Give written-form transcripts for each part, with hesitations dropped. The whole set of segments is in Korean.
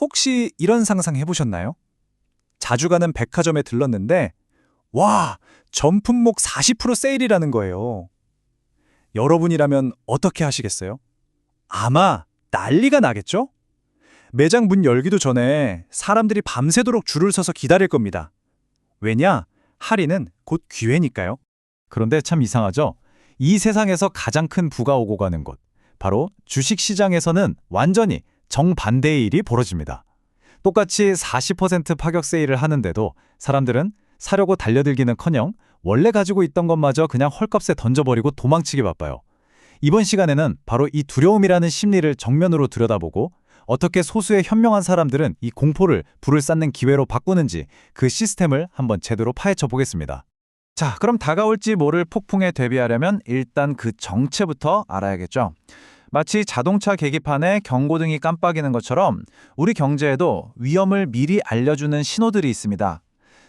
혹시 이런 상상 해보셨나요? 자주 가는 백화점에 들렀는데 와, 전품목 40% 세일이라는 거예요. 여러분이라면 어떻게 하시겠어요? 아마 난리가 나겠죠? 매장 문 열기도 전에 사람들이 밤새도록 줄을 서서 기다릴 겁니다. 왜냐? 할인은 곧 기회니까요. 그런데 참 이상하죠? 이 세상에서 가장 큰 부가 오고 가는 곳, 바로 주식시장에서는 완전히 정반대의 일이 벌어집니다. 똑같이 40% 파격 세일을 하는데도 사람들은 사려고 달려들기는커녕 원래 가지고 있던 것마저 그냥 헐값에 던져버리고 도망치기 바빠요. 이번 시간에는 바로 이 두려움이라는 심리를 정면으로 들여다보고 어떻게 소수의 현명한 사람들은 이 공포를 불을 쌓는 기회로 바꾸는지 그 시스템을 한번 제대로 파헤쳐 보겠습니다. 자, 그럼 다가올지 모를 폭풍에 대비하려면 일단 그 정체부터 알아야겠죠. 마치 자동차 계기판에 경고등이 깜빡이는 것처럼 우리 경제에도 위험을 미리 알려주는 신호들이 있습니다.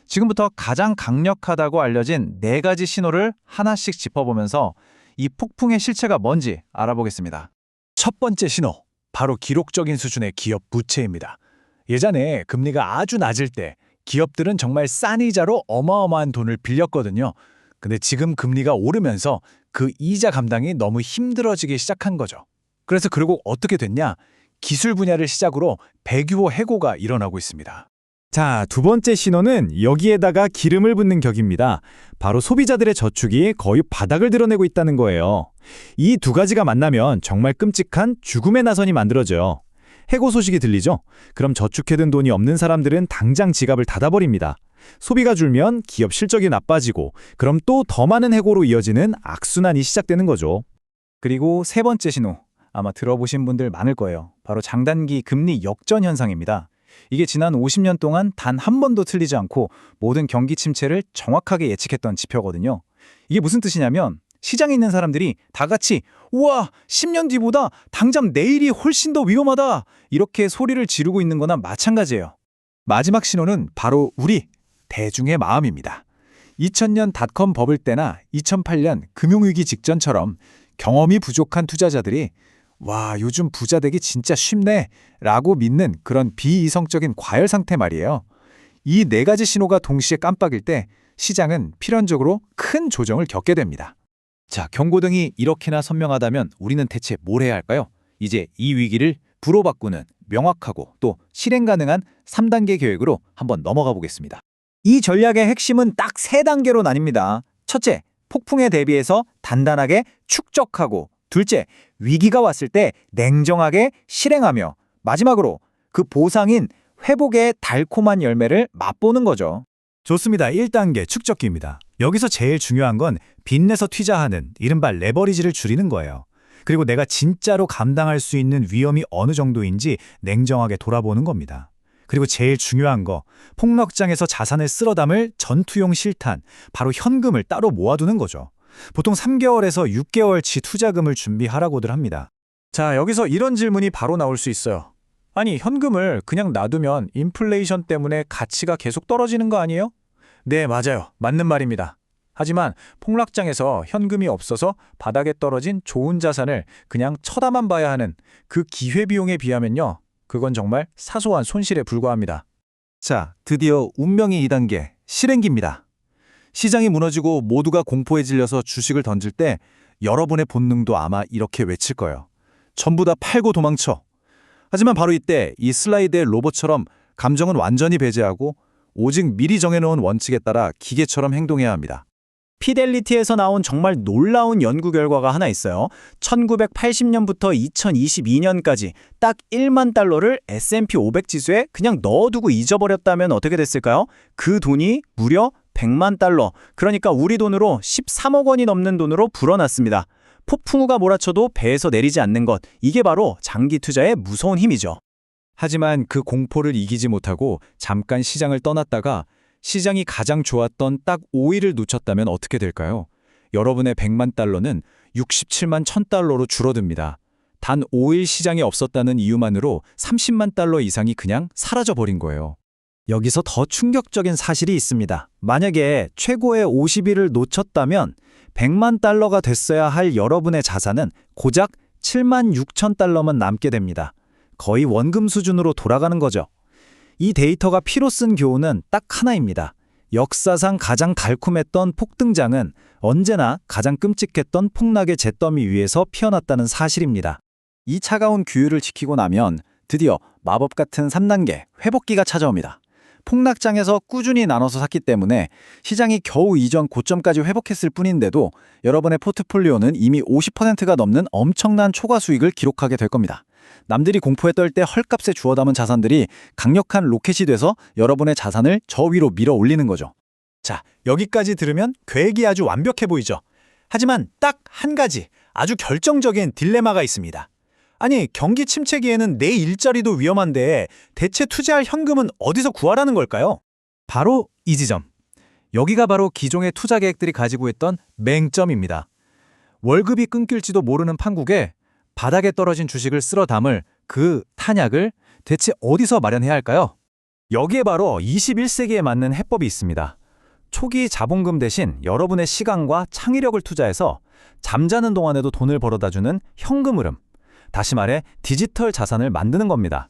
지금부터 가장 강력하다고 알려진 4가지 신호를 하나씩 짚어보면서 이 폭풍의 실체가 뭔지 알아보겠습니다. 첫 번째 신호, 바로 기록적인 수준의 기업 부채입니다. 예전에 금리가 아주 낮을 때 기업들은 정말 싼 이자로 어마어마한 돈을 빌렸거든요. 근데 지금 금리가 오르면서 그 이자 감당이 너무 힘들어지기 시작한 거죠. 그래서 결국 어떻게 됐냐? 기술 분야를 시작으로 배규호 해고가 일어나고 있습니다. 자, 두 번째 신호는 여기에다가 기름을 붓는 격입니다. 바로 소비자들의 저축이 거의 바닥을 드러내고 있다는 거예요. 이 두 가지가 만나면 정말 끔찍한 죽음의 나선이 만들어져요. 해고 소식이 들리죠? 그럼 저축해둔 돈이 없는 사람들은 당장 지갑을 닫아버립니다. 소비가 줄면 기업 실적이 나빠지고 그럼 또 더 많은 해고로 이어지는 악순환이 시작되는 거죠. 그리고 세 번째 신호, 아마 들어보신 분들 많을 거예요. 바로 장단기 금리 역전 현상입니다. 이게 지난 50년 동안 단 한 번도 틀리지 않고 모든 경기 침체를 정확하게 예측했던 지표거든요. 이게 무슨 뜻이냐면 시장에 있는 사람들이 다 같이 우와, 10년 뒤보다 당장 내일이 훨씬 더 위험하다 이렇게 소리를 지르고 있는 거나 마찬가지예요. 마지막 신호는 바로 우리 대중의 마음입니다. 2000년 닷컴 버블 때나 2008년 금융위기 직전처럼 경험이 부족한 투자자들이 와, 요즘 부자 되기 진짜 쉽네 라고 믿는 그런 비이성적인 과열 상태 말이에요. 이 4가지 신호가 동시에 깜빡일 때 시장은 필연적으로 큰 조정을 겪게 됩니다. 자, 경고등이 이렇게나 선명하다면 우리는 대체 뭘 해야 할까요? 이제 이 위기를 부로 바꾸는 명확하고 또 실행 가능한 3단계 계획으로 한번 넘어가 보겠습니다. 이 전략의 핵심은 딱 3단계로 나뉩니다. 첫째, 폭풍에 대비해서 단단하게 축적하고, 둘째, 위기가 왔을 때 냉정하게 실행하며, 마지막으로 그 보상인 회복의 달콤한 열매를 맛보는 거죠. 좋습니다. 1단계 축적기입니다. 여기서 제일 중요한 건 빚내서 투자하는 이른바 레버리지를 줄이는 거예요. 그리고 내가 진짜로 감당할 수 있는 위험이 어느 정도인지 냉정하게 돌아보는 겁니다. 그리고 제일 중요한 거, 폭락장에서 자산을 쓸어 담을 전투용 실탄, 바로 현금을 따로 모아두는 거죠. 보통 3개월에서 6개월치 투자금을 준비하라고들 합니다. 자, 여기서 이런 질문이 바로 나올 수 있어요. 아니, 현금을 그냥 놔두면 인플레이션 때문에 가치가 계속 떨어지는 거 아니에요? 네, 맞아요. 맞는 말입니다. 하지만 폭락장에서 현금이 없어서 바닥에 떨어진 좋은 자산을 그냥 쳐다만 봐야 하는 그 기회비용에 비하면요, 그건 정말 사소한 손실에 불과합니다. 자, 드디어 운명의 2단계, 실행기입니다. 시장이 무너지고 모두가 공포에 질려서 주식을 던질 때 여러분의 본능도 아마 이렇게 외칠 거예요. 전부 다 팔고 도망쳐. 하지만 바로 이때 이 슬라이드의 로봇처럼 감정은 완전히 배제하고 오직 미리 정해놓은 원칙에 따라 기계처럼 행동해야 합니다. 피델리티에서 나온 정말 놀라운 연구 결과가 하나 있어요. 1980년부터 2022년까지 딱 1만 달러를 S&P 500 지수에 그냥 넣어두고 잊어버렸다면 어떻게 됐을까요? 그 돈이 무려 100만 달러, 그러니까 우리 돈으로 13억 원이 넘는 돈으로 불어났습니다. 폭풍우가 몰아쳐도 배에서 내리지 않는 것, 이게 바로 장기 투자의 무서운 힘이죠. 하지만 그 공포를 이기지 못하고 잠깐 시장을 떠났다가 시장이 가장 좋았던 딱 5일을 놓쳤다면 어떻게 될까요? 여러분의 100만 달러는 67만 1000달러로 줄어듭니다. 단 5일 시장이 없었다는 이유만으로 30만 달러 이상이 그냥 사라져버린 거예요. 여기서 더 충격적인 사실이 있습니다. 만약에 최고의 50일을 놓쳤다면 100만 달러가 됐어야 할 여러분의 자산은 고작 7만 6천 달러만 남게 됩니다. 거의 원금 수준으로 돌아가는 거죠. 이 데이터가 피로 쓴 교훈은 딱 하나입니다. 역사상 가장 달콤했던 폭등장은 언제나 가장 끔찍했던 폭락의 잿더미 위에서 피어났다는 사실입니다. 이 차가운 규율을 지키고 나면 드디어 마법 같은 3단계 회복기가 찾아옵니다. 폭락장에서 꾸준히 나눠서 샀기 때문에 시장이 겨우 이전 고점까지 회복했을 뿐인데도 여러분의 포트폴리오는 이미 50%가 넘는 엄청난 초과 수익을 기록하게 될 겁니다. 남들이 공포에 떨 때 헐값에 주워 담은 자산들이 강력한 로켓이 돼서 여러분의 자산을 저 위로 밀어 올리는 거죠. 자, 여기까지 들으면 계획이 아주 완벽해 보이죠. 하지만 딱 한 가지 아주 결정적인 딜레마가 있습니다. 아니, 경기 침체기에는 내 일자리도 위험한데 대체 투자할 현금은 어디서 구하라는 걸까요? 바로 이 지점. 여기가 바로 기존의 투자 계획들이 가지고 있던 맹점입니다. 월급이 끊길지도 모르는 판국에 바닥에 떨어진 주식을 쓸어 담을 그 탄약을 대체 어디서 마련해야 할까요? 여기에 바로 21세기에 맞는 해법이 있습니다. 초기 자본금 대신 여러분의 시간과 창의력을 투자해서 잠자는 동안에도 돈을 벌어다주는 현금 흐름. 다시 말해 디지털 자산을 만드는 겁니다.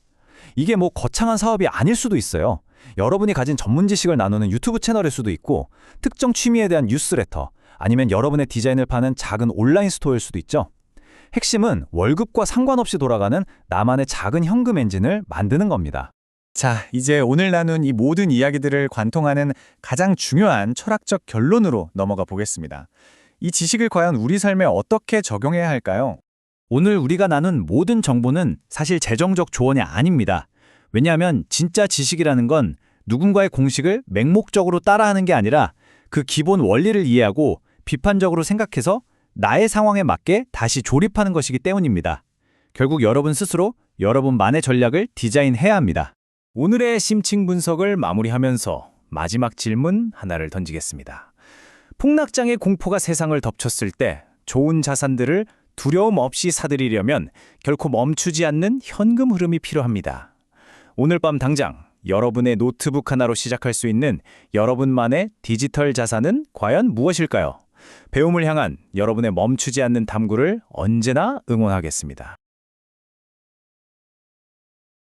이게 뭐 거창한 사업이 아닐 수도 있어요. 여러분이 가진 전문 지식을 나누는 유튜브 채널일 수도 있고 특정 취미에 대한 뉴스레터 아니면 여러분의 디자인을 파는 작은 온라인 스토어일 수도 있죠. 핵심은 월급과 상관없이 돌아가는 나만의 작은 현금 엔진을 만드는 겁니다. 자, 이제 오늘 나눈 이 모든 이야기들을 관통하는 가장 중요한 철학적 결론으로 넘어가 보겠습니다. 이 지식을 과연 우리 삶에 어떻게 적용해야 할까요? 오늘 우리가 나눈 모든 정보는 사실 재정적 조언이 아닙니다. 왜냐하면 진짜 지식이라는 건 누군가의 공식을 맹목적으로 따라하는 게 아니라 그 기본 원리를 이해하고 비판적으로 생각해서 나의 상황에 맞게 다시 조립하는 것이기 때문입니다. 결국 여러분 스스로 여러분만의 전략을 디자인해야 합니다. 오늘의 심층 분석을 마무리하면서 마지막 질문 하나를 던지겠습니다. 폭락장의 공포가 세상을 덮쳤을 때 좋은 자산들을 두려움 없이 사들이려면 결코 멈추지 않는 현금 흐름이 필요합니다. 오늘 밤 당장 여러분의 노트북 하나로 시작할 수 있는 여러분만의 디지털 자산은 과연 무엇일까요? 배움을 향한 여러분의 멈추지 않는 탐구를 언제나 응원하겠습니다.